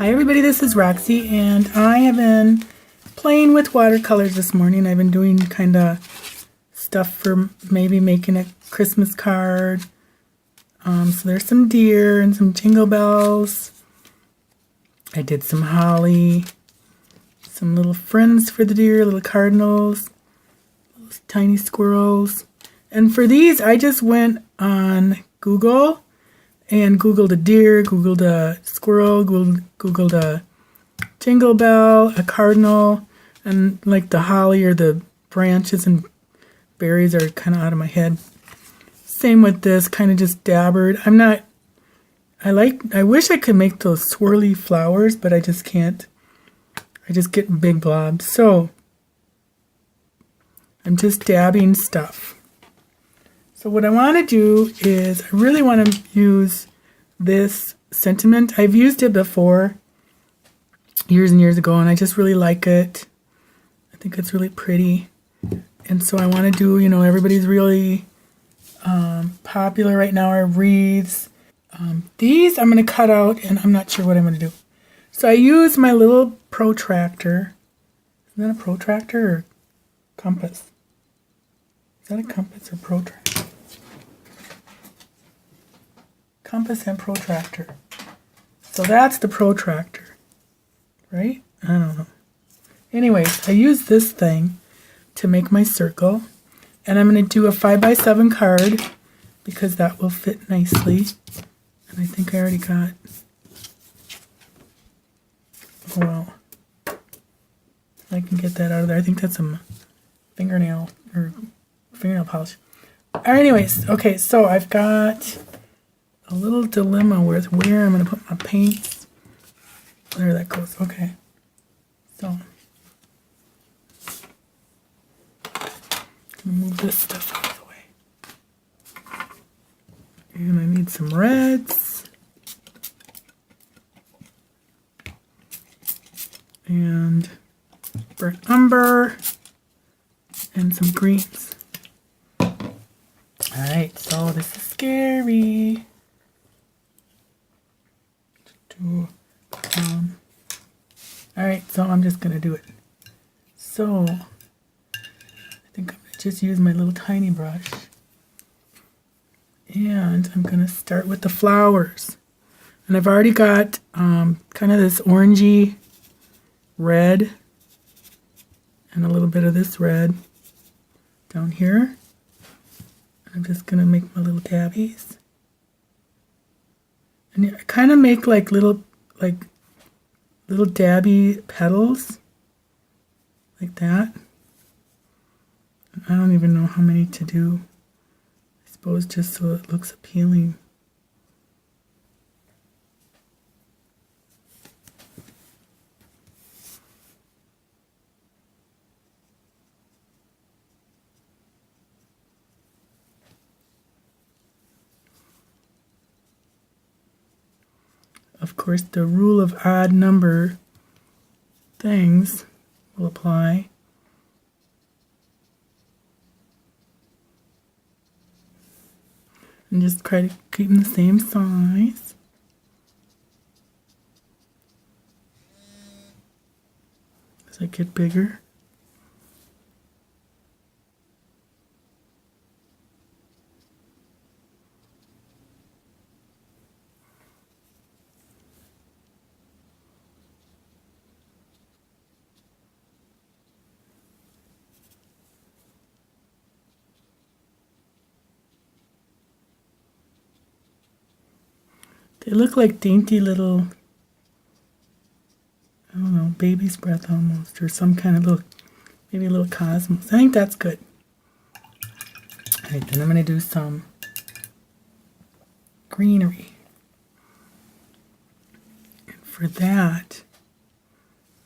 Hi everybody, this is Roxy, and I have been playing with watercolors this morning. I've been doing kind of stuff for maybe making a Christmas card. So there's some deer and some jingle bells. I did some holly, some little friends for the deer, little cardinals, little tiny squirrels. And for these, I just went on Google and Googled a deer, Googled a squirrel, Googled a jingle bell, a cardinal, and like the holly or the branches and berries are kind of out of my head. Same with this, kind of just dabbered. I wish I could make those swirly flowers, but I just can't. I just get big blobs. So I'm just dabbing stuff. So what I want to do is I really want to use this sentiment. I've used it before, years and years ago, and I just really like it. I think it's really pretty. And so I want to do, everybody's really popular right now are wreaths. These I'm going to cut out, and I'm not sure what I'm going to do. So I use my little protractor. Is that a protractor or compass? Is that a compass or protractor? Compass and protractor. So that's the protractor, right? I don't know. Anyways, I use this thing to make my circle, and I'm going to do a 5x7 card because that will fit nicely. And I think I already got, well, I can get that out of there. I think that's some fingernail polish. Anyways, okay, so I've got a little dilemma with where I'm going to put my paints. There that goes. Okay. So I'm going to move this stuff out of the way. And I need some reds. And burnt umber. And some greens. Alright, so this is scary. Alright, so I'm just going to do it. So, I think I'm going to just use my little tiny brush. And I'm going to start with the flowers. And I've already got kind of this orangey red. And a little bit of this red down here. I'm just going to make my little tabbies. And I kind of make like little dabby petals, like that. I don't even know how many to do. I suppose just so it looks appealing. Of course, the rule of odd number things will apply. And just try to keep them the same size. As I get bigger. They look like dainty little, I don't know, baby's breath almost, or some kind of little, maybe a little cosmos. I think that's good. Alright, then I'm going to do some greenery. And for that,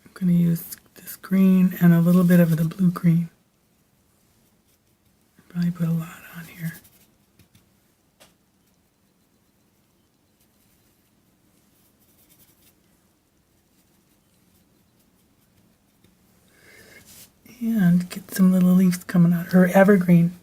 I'm going to use this green and a little bit of the blue green. Probably put a lot on here. And get some little leaves coming out, or evergreen.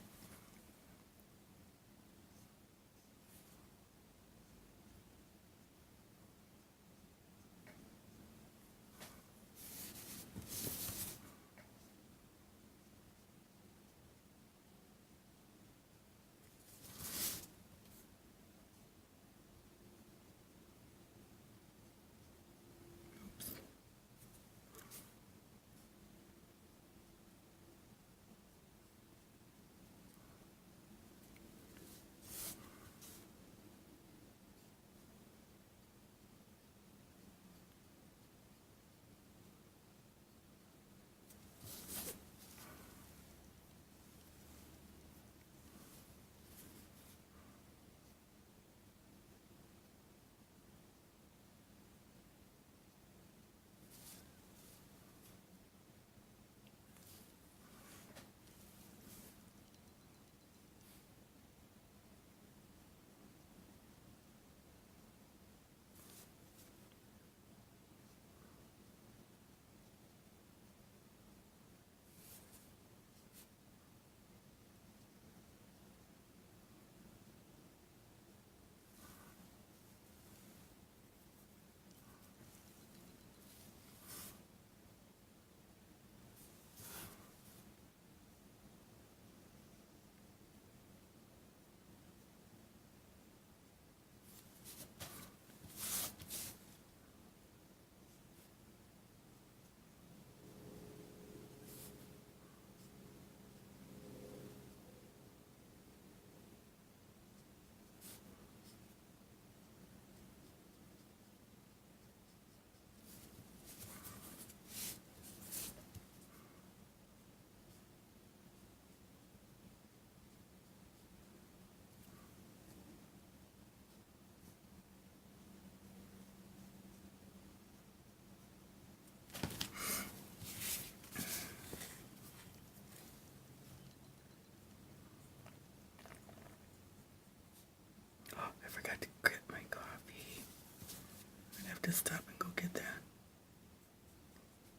have to stop and go get that.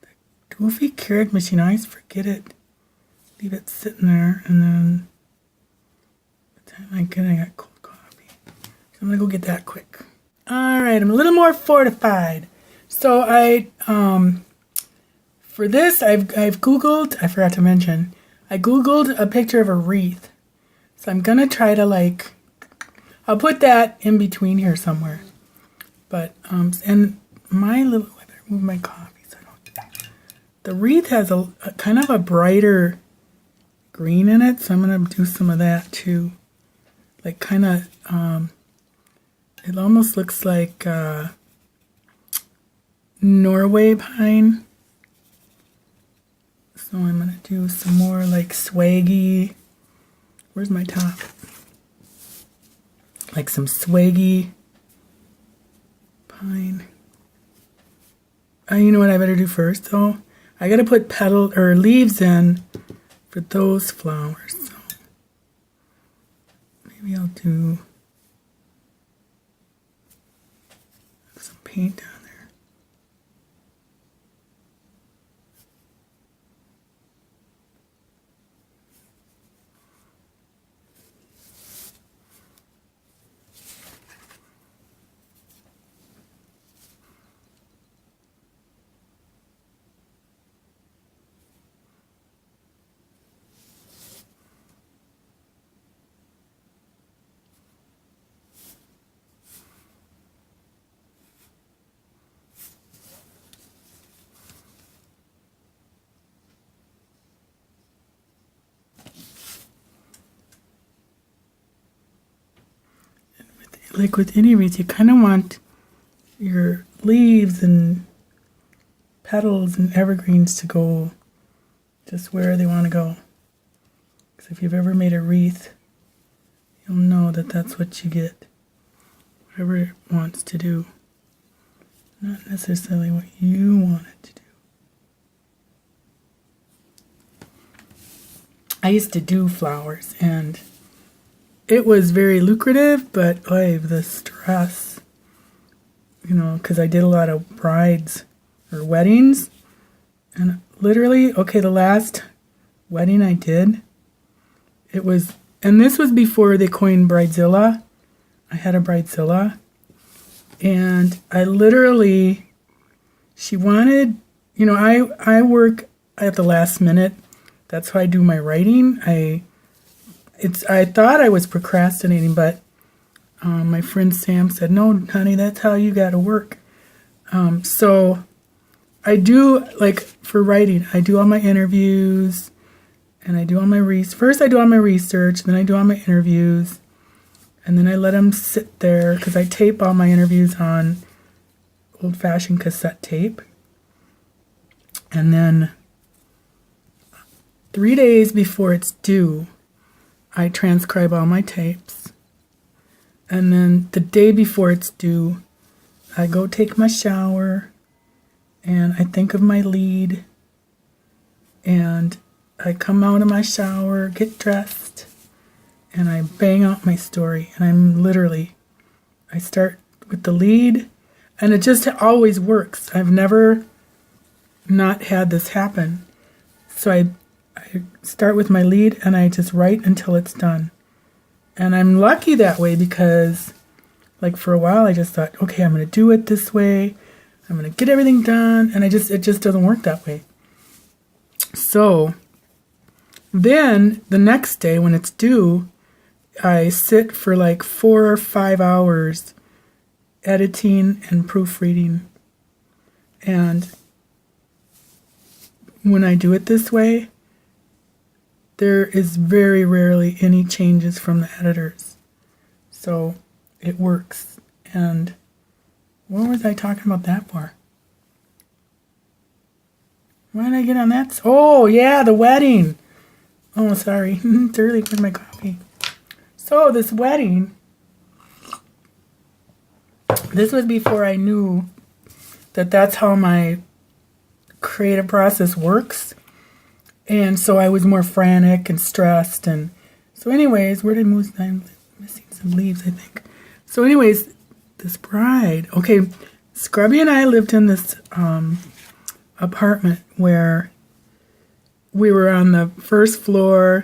That goofy Keurig machine, I always forget it. Leave it sitting there, and then by the time I got cold coffee. So I'm going to go get that quick. Alright, I'm a little more fortified. So for this, I've Googled, I forgot to mention, I Googled a picture of a wreath. So I'm going to try to I'll put that in between here somewhere. But, and I better move my coffee so I don't. The wreath has a kind of a brighter green in it, so I'm going to do some of that too. Like kind of, it almost looks like Norway pine. So I'm going to do some more like swaggy. Where's my top? Like some swaggy pine. You know what I better do first though? I gotta put petal or leaves in for those flowers. So maybe I'll do some paint down there. Like with any wreath, you kind of want your leaves and petals and evergreens to go just where they want to go. Because if you've ever made a wreath, you'll know that that's what you get. Whatever it wants to do. Not necessarily what you want it to do. I used to do flowers, and it was very lucrative, but the stress, because I did a lot of brides or weddings, and literally, the last wedding I did, and this was before they coined Bridezilla. I had a Bridezilla, and I literally, she wanted, I work at the last minute. That's how I do my writing. I thought I was procrastinating, but my friend Sam said, "No, honey, that's how you got to work." So I do, for writing, I do all my interviews, and I do all my First, I do all my research, then I do all my interviews, and then I let them sit there, because I tape all my interviews on old-fashioned cassette tape. And then 3 days before it's due, I transcribe all my tapes, and then the day before it's due, I go take my shower, and I think of my lead, and I come out of my shower, get dressed, and I bang out my story, and I start with the lead, and it just always works. I've never not had this happen. So I start with my lead, and I just write until it's done. And I'm lucky that way, because for a while I just thought, okay, I'm going to do it this way. I'm going to get everything done. And it just doesn't work that way. So then the next day when it's due, I sit for 4 or 5 hours editing and proofreading. And when I do it this way, there is very rarely any changes from the editors. So it works. And what was I talking about that for? Why did I get on that? Oh, yeah, the wedding. Oh, sorry. It's early for my coffee. So this wedding, this was before I knew that that's how my creative process works. And so I was more frantic and stressed. And so anyways, where did I move? I'm missing some leaves, I think. So anyways, this bride. Okay, Scrubby and I lived in this apartment where we were on the first floor.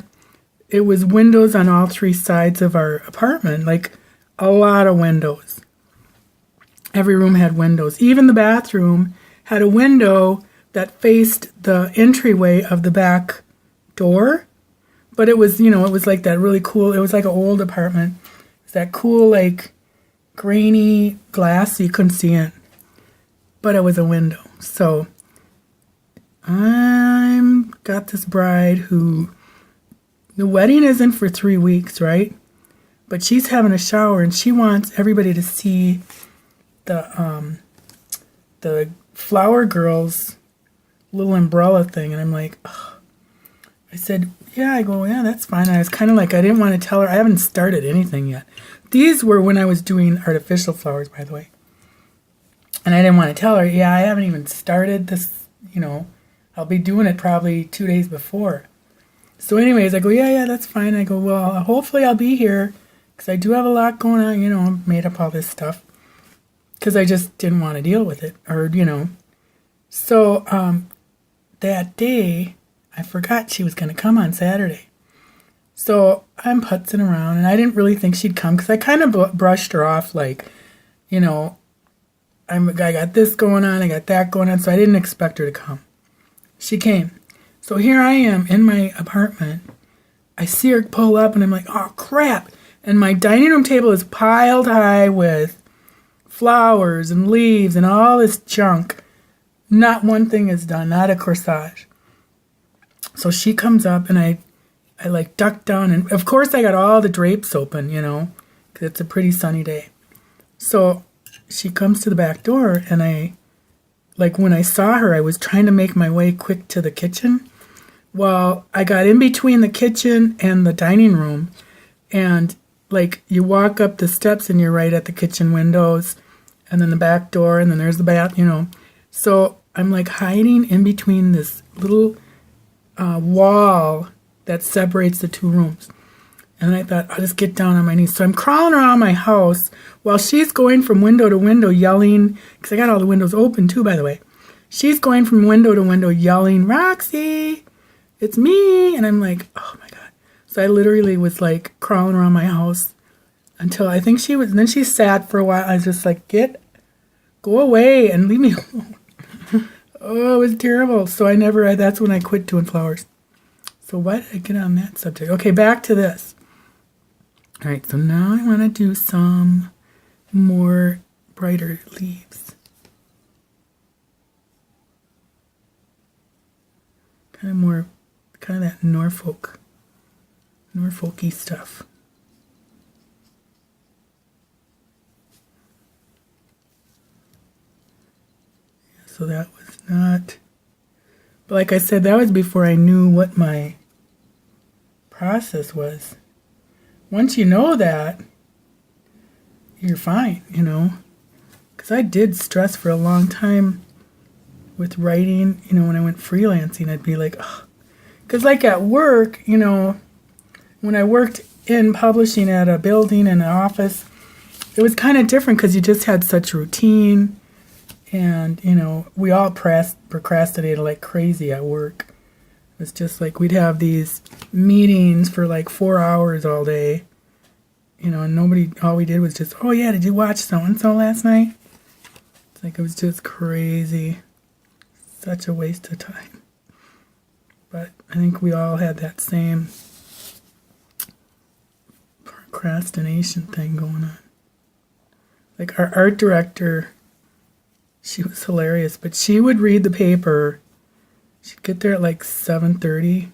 It was windows on all three sides of our apartment, like a lot of windows. Every room had windows. Even the bathroom had a window that faced the entryway of the back door. But it was, it was like that really cool, it was like an old apartment. It was that cool, like, grainy glass so you couldn't see in. But it was a window. So I'm got this bride who, the wedding isn't for 3 weeks, right? But she's having a shower and she wants everybody to see the flower girl's little umbrella thing. And I'm like, ugh. I said, yeah, that's fine. And I was kind of like, I didn't want to tell her. I haven't started anything yet. These were when I was doing artificial flowers, by the way. And I didn't want to tell her, yeah, I haven't even started this, I'll be doing it probably 2 days before. So anyways, I go, yeah, that's fine. I go, well, hopefully I'll be here because I do have a lot going on, I made up all this stuff because I just didn't want to deal with it So that day, I forgot she was going to come on Saturday. So I'm putzing around, and I didn't really think she'd come because I kind of brushed her off like, I got this going on, I got that going on, so I didn't expect her to come. She came. So here I am in my apartment. I see her pull up, and I'm like, oh, crap. And my dining room table is piled high with flowers and leaves and all this junk. Not one thing is done, not a corsage. So she comes up, and I like duck down, and of course I got all the drapes open, because it's a pretty sunny day. So she comes to the back door, and when I saw her, I was trying to make my way quick to the kitchen. Well, I got in between the kitchen and the dining room, and you walk up the steps and you're right at the kitchen windows, and then the back door, and then there's the bath, So I'm hiding in between this little wall that separates the two rooms. And I thought, I'll just get down on my knees. So I'm crawling around my house while she's going from window to window yelling, because I got all the windows open too, by the way. She's going from window to window yelling, Roxy, it's me. And I'm like, oh my God. So I literally was crawling around my house until I think she was, and then she sat for a while. I was just like, go away and leave me alone. Oh, it was terrible. So that's when I quit doing flowers. So why did I get on that subject? Okay, back to this. All right, so now I want to do some more brighter leaves. Kind of that Norfolky stuff. So that was not, but like I said, that was before I knew what my process was. Once you know that, you're fine, because I did stress for a long time with writing, when I went freelancing, I'd be like, ugh. Because at work, when I worked in publishing at a building and an office, it was kind of different because you just had such routine. And, we all procrastinated like crazy at work. It was just we'd have these meetings for 4 hours all day, and all we did was just, oh yeah, did you watch so-and-so last night? It's it was just crazy. Such a waste of time. But I think we all had that same procrastination thing going on. Our art director, she was hilarious, but she would read the paper. She'd get there at 7:30,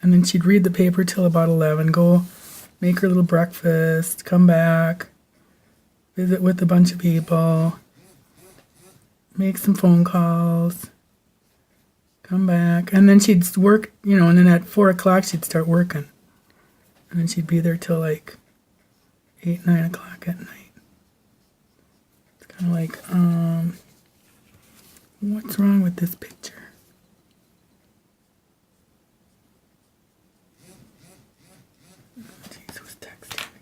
and then she'd read the paper till about 11, go make her little breakfast, come back, visit with a bunch of people, make some phone calls, come back, and then she'd work, and then at 4 o'clock she'd start working. And then she'd be there till 8, 9 o'clock at night. It's kind of what's wrong with this picture? Jeez, who's texting me?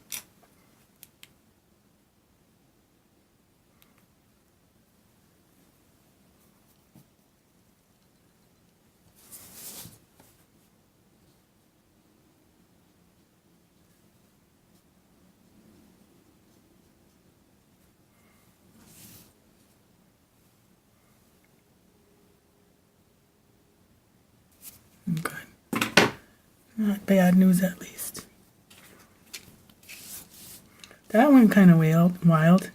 Not bad news, at least. That went kind of wild.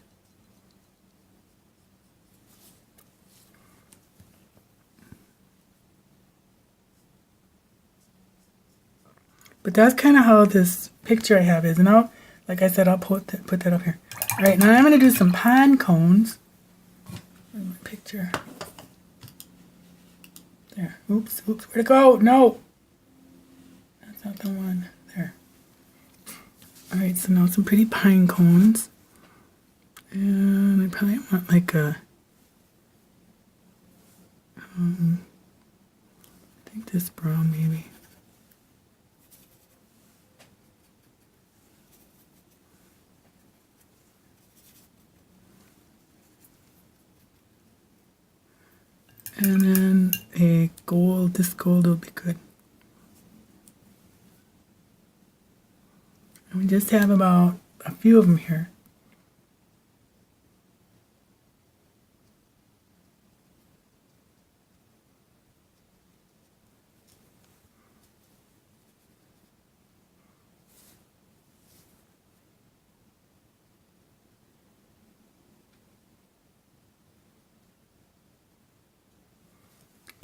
But that's kind of how this picture I have is. And I'll, like I said, I'll put that up here. All right, now I'm going to do some pine cones. Where's my picture? There. Oops. Where'd it go? No. That's not the one. There. All right, so now some pretty pine cones. And I probably want like a... I think this brown maybe. And then a gold, this gold will be good. And we just have about a few of them here.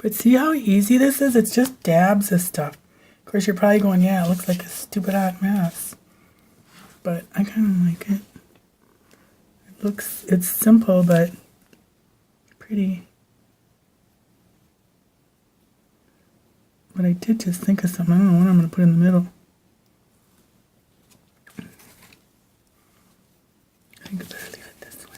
But see how easy this is? It's just dabs of stuff. Of course, you're probably going, yeah, it looks like a stupid hot mess. But I kind of like it. It's simple, but pretty. But I did just think of something. I don't know what I'm going to put in the middle. I think I better leave it this way.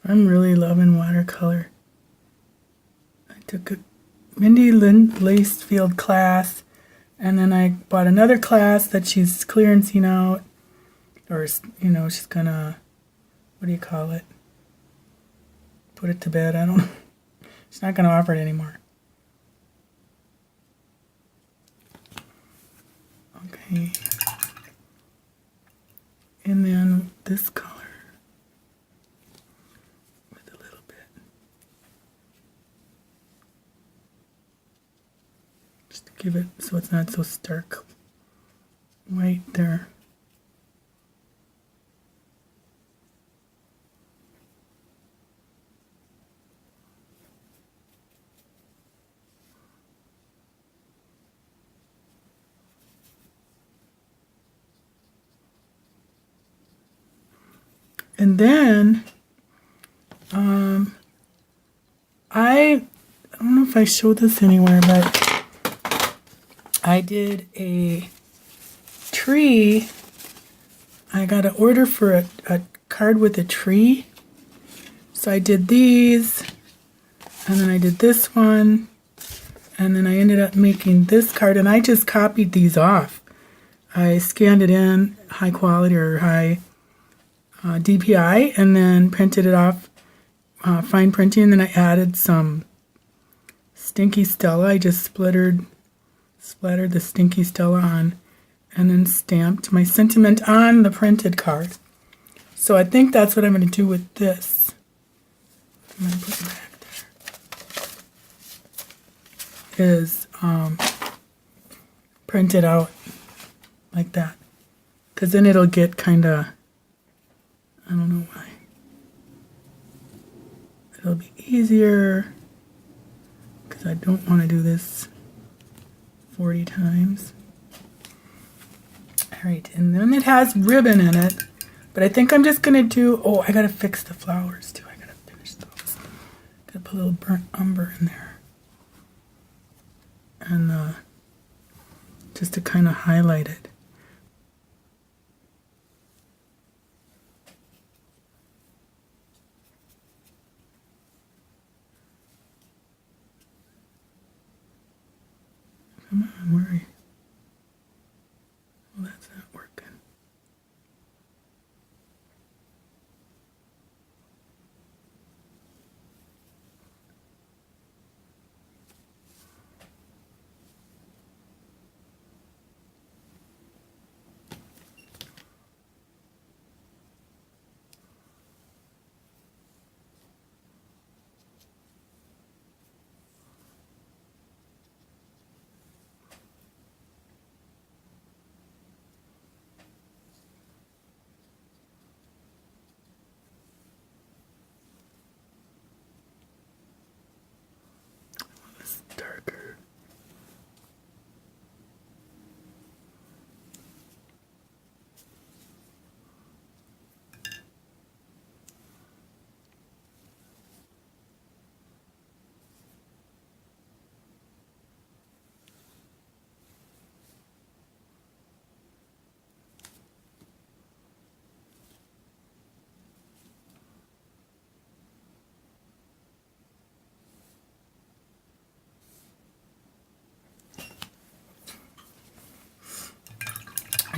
I'm really loving watercolor. I took a Mindy Lacefield class, and then I bought another class that she's clearancing out, or, you know, she's gonna, what do you call it? Put it to bed, I don't know. She's not gonna offer it anymore. Okay. And then this color. Give it so it's not so stark white there. And then I don't know if I showed this anywhere, but I did a tree. I got an order for a card with a tree. So I did these, and then I did this one, and then I ended up making this card, and I just copied these off. I scanned it in high quality or high DPI, and then printed it off, fine printing, and then I added some Stinky Stella. I just splattered the Stinky Stella on, and then stamped my sentiment on the printed card. So I think that's what I'm going to do with this. I'm going to put it back there. Is print it out like that. Because then it'll get kind of, I don't know why. It'll be easier. Because I don't want to do this 40 times. Alright, and then it has ribbon in it. But I think I'm just going to do, oh, I got to fix the flowers too. I got to finish those. Got to put a little burnt umber in there. And just to kind of highlight it. Come on, where are you? Well, that's not working.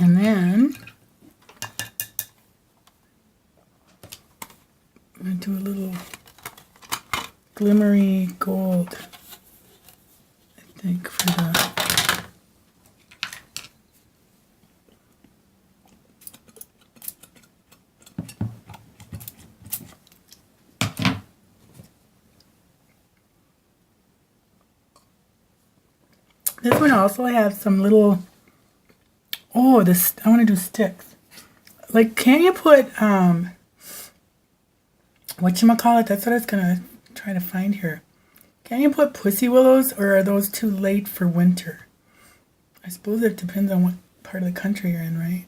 And then I'm going to do a little glimmery gold, I think, for the this one also has some little, oh, this, I want to do sticks. Like, can't you put, whatchamacallit, that's what I was going to try to find here. Can you put pussy willows, or are those too late for winter? I suppose it depends on what part of the country you're in, right?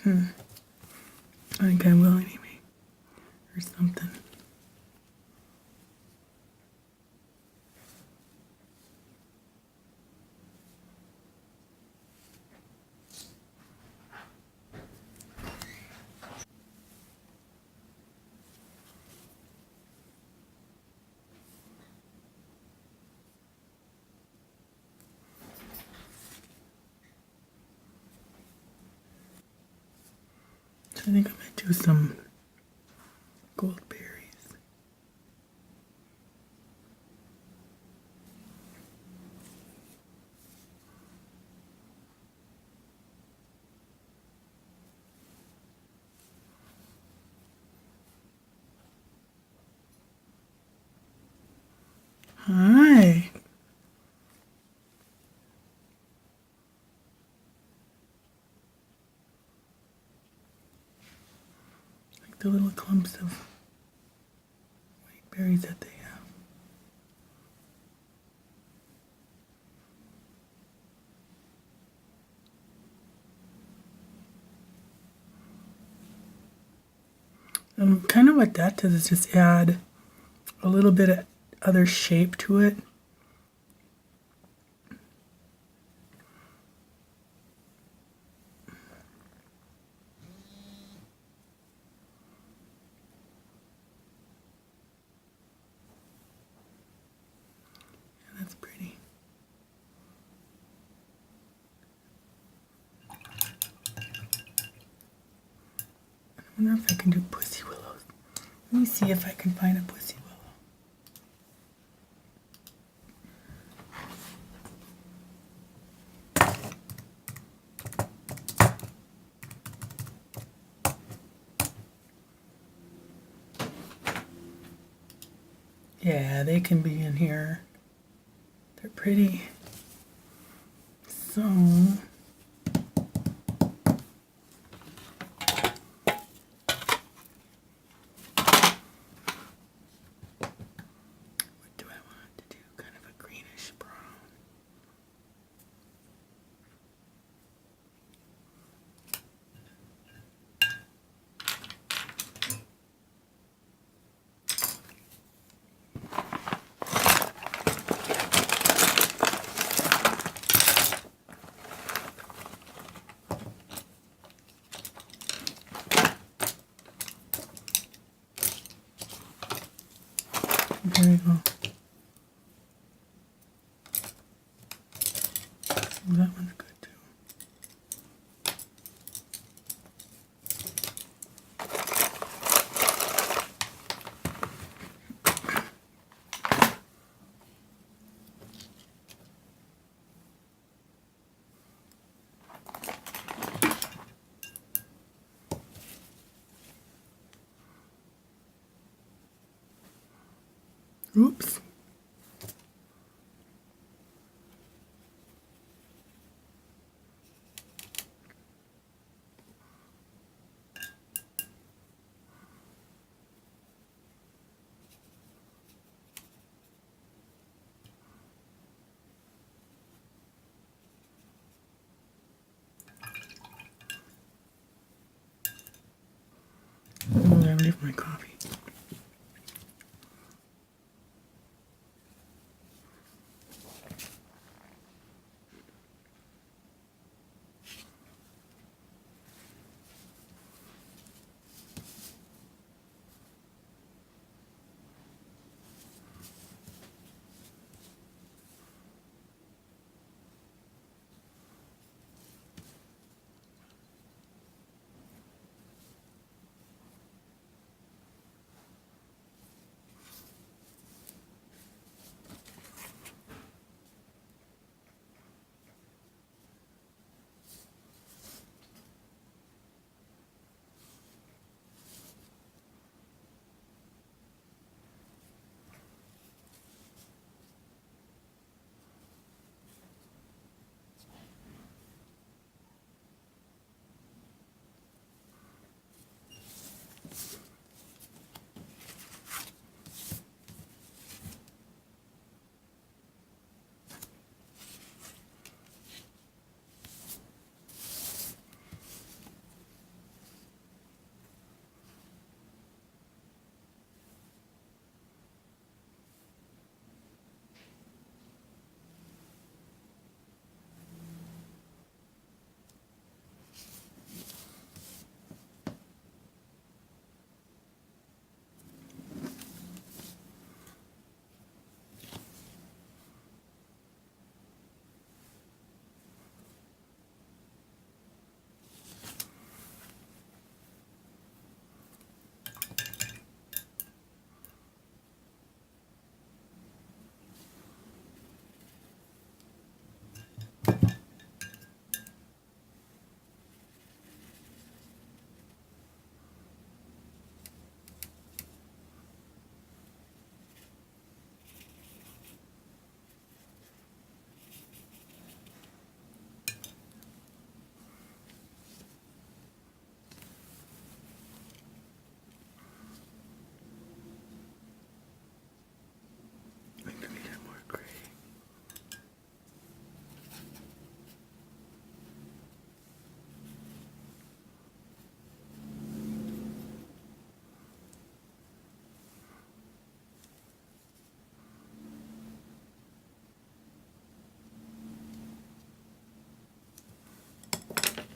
I think I will anyway, or something. So I think I'm going to do some gold berries. Hi. Like the little clumps of white berries that they have. And kind of what that does is just add a little bit of other shape to it. And that's pretty. I wonder if I can do pussy willows. Let me see if I can find a pussy willow. Yeah, they can be in here. They're pretty. So, what do I want to do? Kind of a greenish brown. There we go. That one's good too. Oops. Oh, I leave my coffee.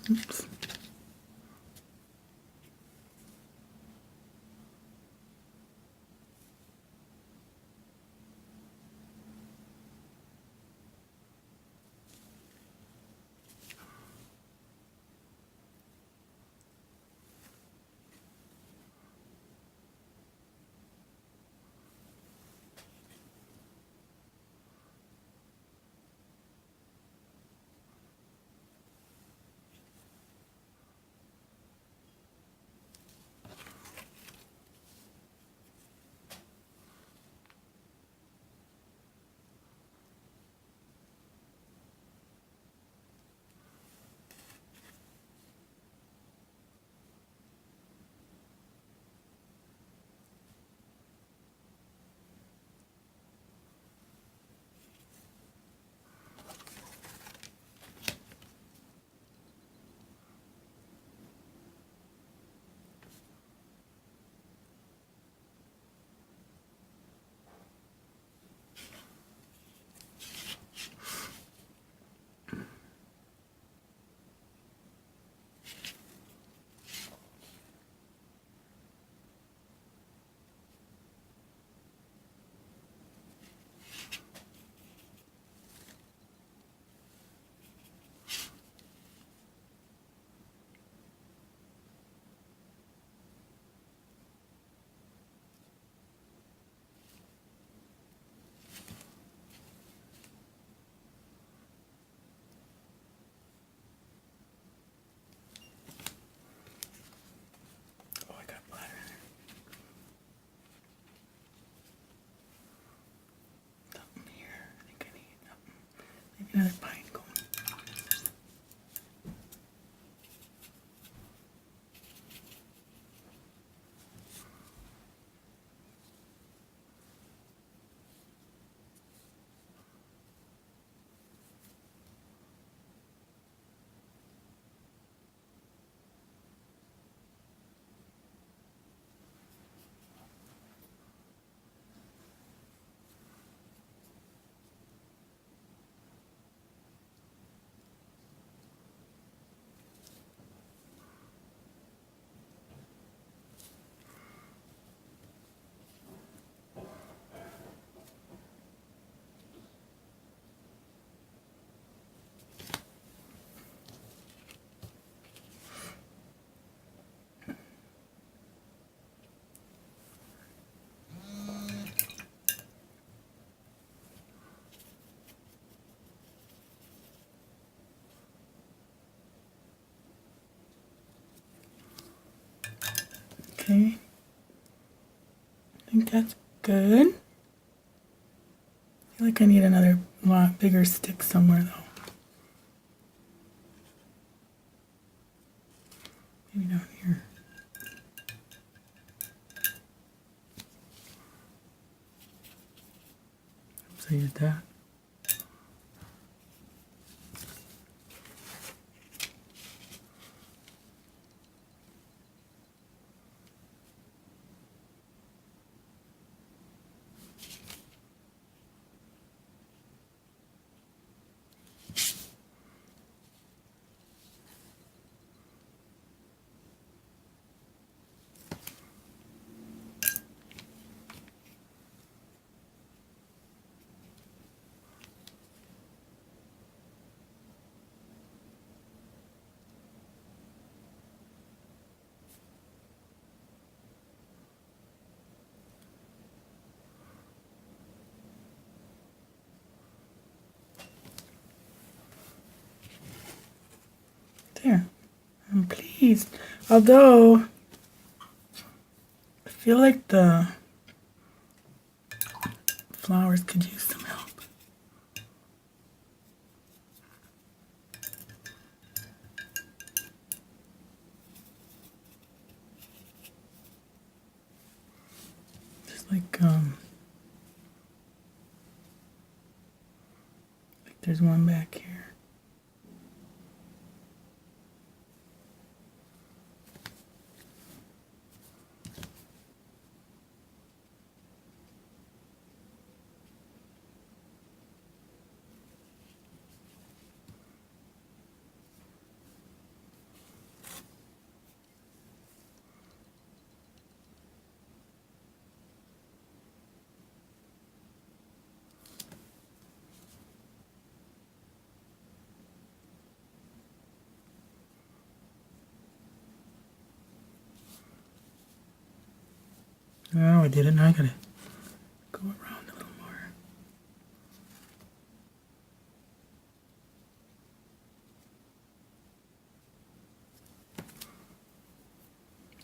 Oops. Oh, I got bladder. Something here. I think I need maybe another pine cone. Okay. I think that's good. I feel like I need another lot bigger stick somewhere though. Maybe down here. Oops, I used that. There. I'm pleased. Although, I feel like the flowers could use some help. Just like there's one back here. Oh, I did it. Now I gotta go around a little more.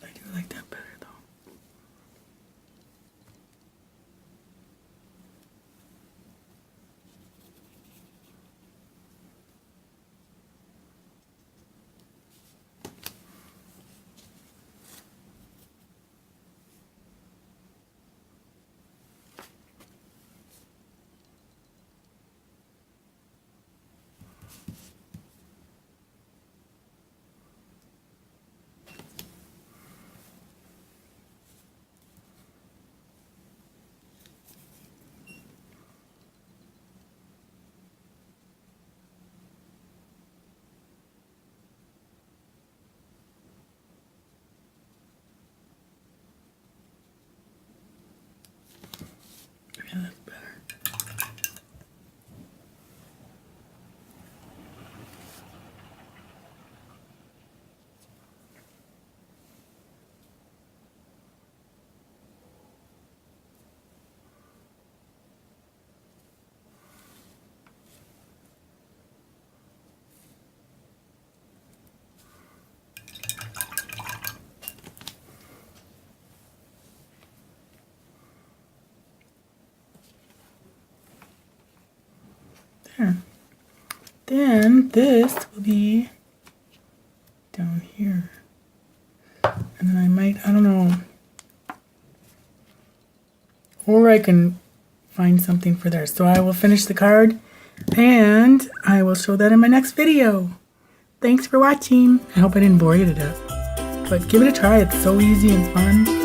I do like that better though. Yeah, that's better. There. Then this will be down here. And then I might, I don't know. Or I can find something for there. So I will finish the card and I will show that in my next video. Thanks for watching. I hope I didn't bore you to death. But give it a try. It's so easy and fun.